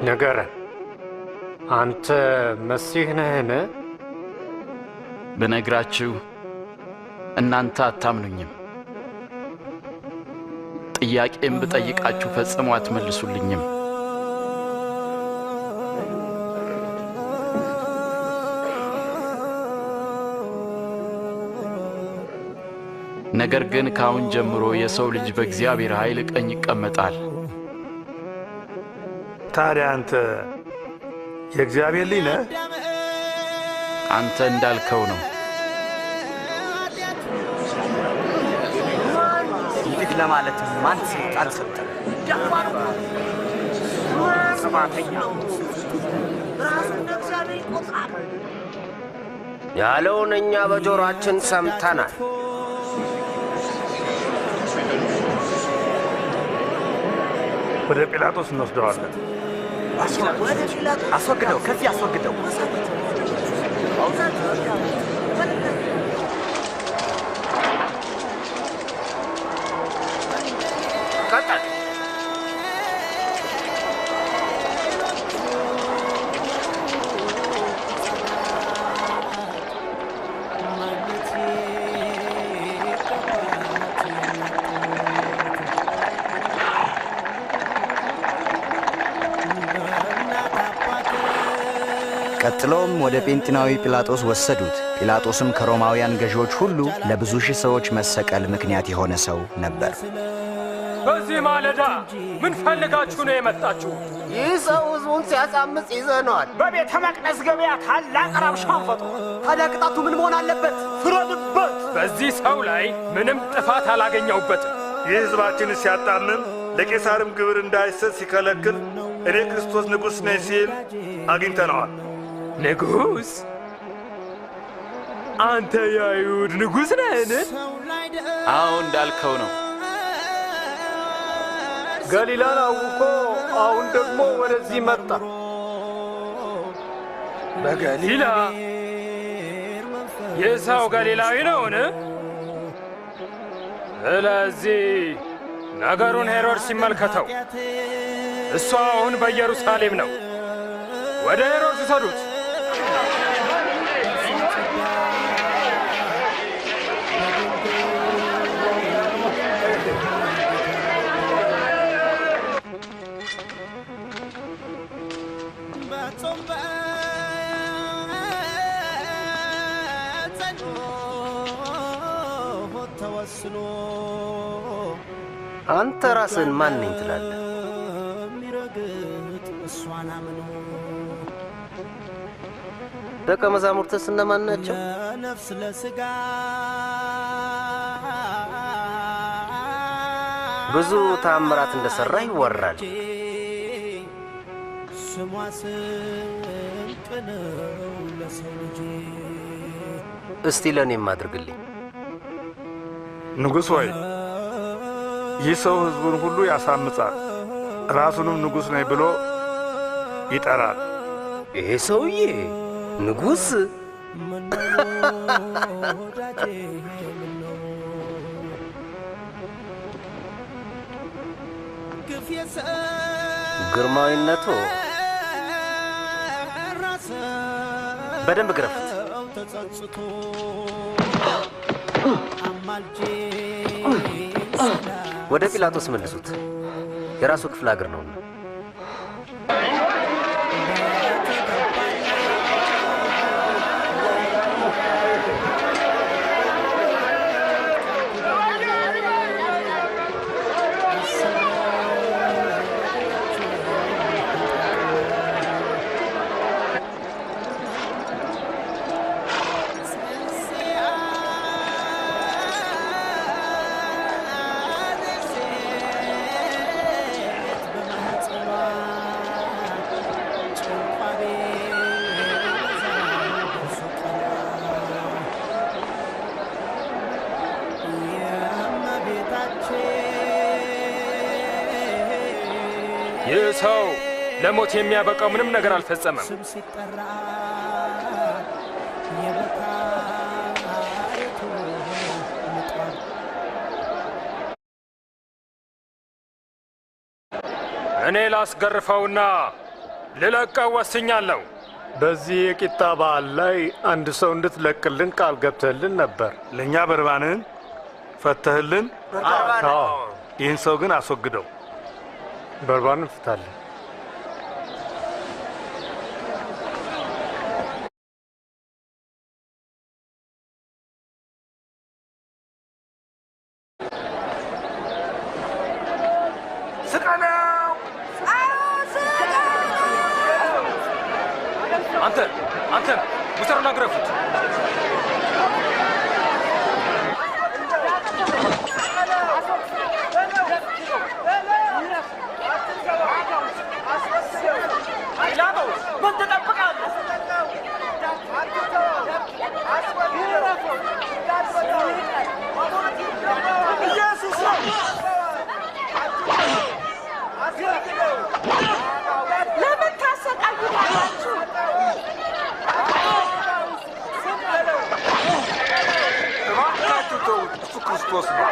ንገረን፣ አንተ መሲህ ነህን? ብነግራችሁ እናንተ አታምኑኝም። ጥያቄም ብጠይቃችሁ ፈጽሞ አትመልሱልኝም። ነገር ግን ከአሁን ጀምሮ የሰው ልጅ በእግዚአብሔር ኃይል ቀኝ ይቀመጣል። ታዲያ አንተ የእግዚአብሔር ልጅ ነህ? አንተ እንዳልከው ነው። እንዲህ ለማለት ማን ስልጣን ሰጠ? ሰማተኛ ያለውን እኛ በጆሮአችን ሰምተናል። ወደ ጲላጦስ እንወስደዋለን። አስወግደው፣ ከዚህ አስወግደው። ቀጠል ቀጥሎም ወደ ጴንጤናዊ ጲላጦስ ወሰዱት። ጲላጦስም ከሮማውያን ገዢዎች ሁሉ ለብዙ ሺህ ሰዎች መሰቀል ምክንያት የሆነ ሰው ነበር። በዚህ ማለዳ ምን ፈልጋችሁ ነው የመጣችሁ? ይህ ሰው ሕዝቡን ሲያሳምጽ ይዘነዋል። በቤተ መቅደስ ገበያ ታላቅ ረብሻን ፈጥሮ። ታዲያ ቅጣቱ ምን መሆን አለበት? ፍረድበት። በዚህ ሰው ላይ ምንም ጥፋት አላገኘሁበትም። ይህ ሕዝባችንን ሲያጣምም ለቄሳርም ግብር እንዳይሰጥ ሲከለክል እኔ ክርስቶስ ንጉሥ ነኝ ሲል አግኝተነዋል። ንጉሥ? አንተ የአይሁድ ንጉሥ ነህን? አዎ እንዳልከው ነው። ገሊላን አውቆ አሁን ደግሞ ወደዚህ መጣ። በገሊላ? ይህ ሰው ገሊላዊ ነውን? ስለዚህ ነገሩን ሄሮድስ ሲመልከተው፣ እሱ አሁን በኢየሩሳሌም ነው። ወደ ሄሮድስ ውሰዱት። አንተ ራስህን ማን ነኝ ትላለህ? ደቀ መዛሙርትስ እነማን ናቸው? ብዙ ተአምራት እንደሠራ ይወራል። እስቲ ለእኔም አድርግልኝ። ንጉሥ ሆይ፣ ይህ ሰው ሕዝቡን ሁሉ ያሳምጻል፣ ራሱንም ንጉሥ ነኝ ብሎ ይጠራል። ይሄ ሰውዬ ንጉሥ? ግርማዊነቱ በደንብ ግረፉት። ወደ ጲላጦስ መልሱት። የራሱ ክፍለ ሀገር ነውና። ይህ ሰው ለሞት የሚያበቃው ምንም ነገር አልፈጸመም። እኔ ላስገርፈውና ልለቀው ወስኛለሁ። በዚህ የቂጣ በዓል ላይ አንድ ሰው እንድትለቅልን ቃል ገብተህልን ነበር። ለእኛ በርባንን ፈተህልን። ይህን ሰው ግን አስወግደው። በርባንን ፍታለን። አንተ ሙተሩን አግረፉት። ለምን ታሰቃዩታላችሁ? እሱ ክርስቶስ ነው።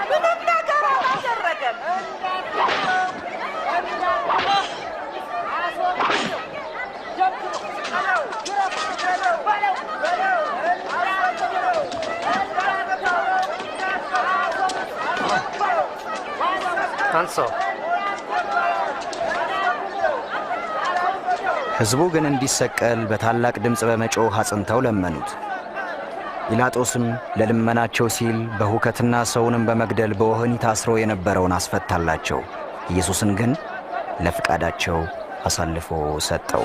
ምንም ነገር አላደረገም። አንሳው። ሕዝቡ ግን እንዲሰቀል በታላቅ ድምፅ በመጮህ አጽንተው ለመኑት። ጲላጦስም ለልመናቸው ሲል በሁከትና ሰውንም በመግደል በወህኒ ታስሮ የነበረውን አስፈታላቸው። ኢየሱስን ግን ለፍቃዳቸው አሳልፎ ሰጠው።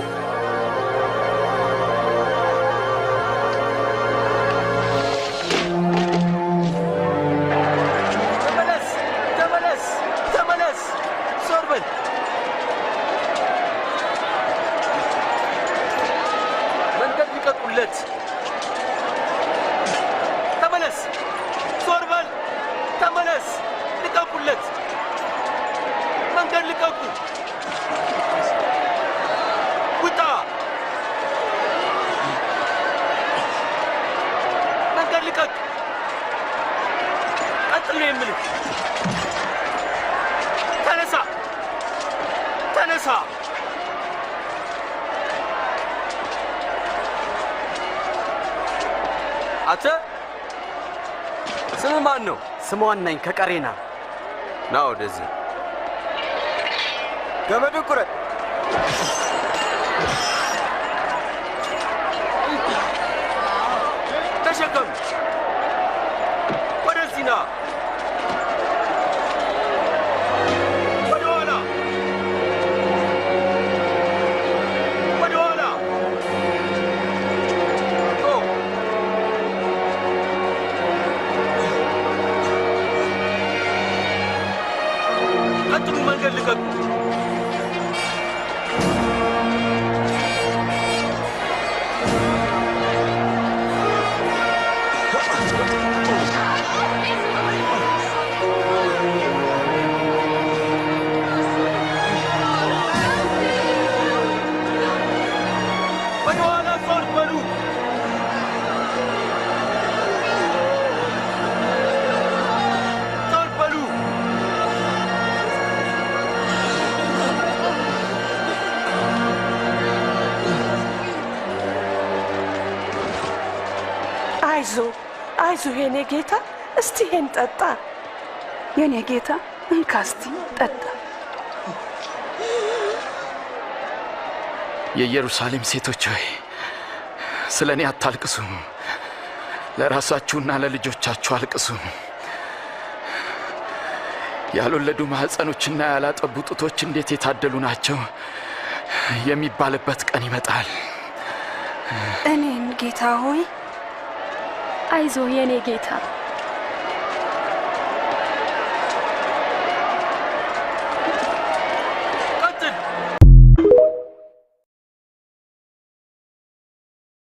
አንተ ስም ማን ነው? ስምዖን ነኝ ከቀሬና። ና ወደዚህ። ገመዱን ቁረጥ። ተሸከም። ወደዚህ ና። አይዞህ የኔ ጌታ፣ እስቲ ይሄን ጠጣ። የኔ ጌታ እንካ እስቲ ጠጣ። የኢየሩሳሌም ሴቶች ሆይ ስለ እኔ አታልቅሱ፣ ለራሳችሁና ለልጆቻችሁ አልቅሱ። ያልወለዱ ማህፀኖችና ያላጠቡ ጡቶች እንዴት የታደሉ ናቸው የሚባልበት ቀን ይመጣል። እኔም ጌታ ሆይ አይዞህ የኔ ጌታ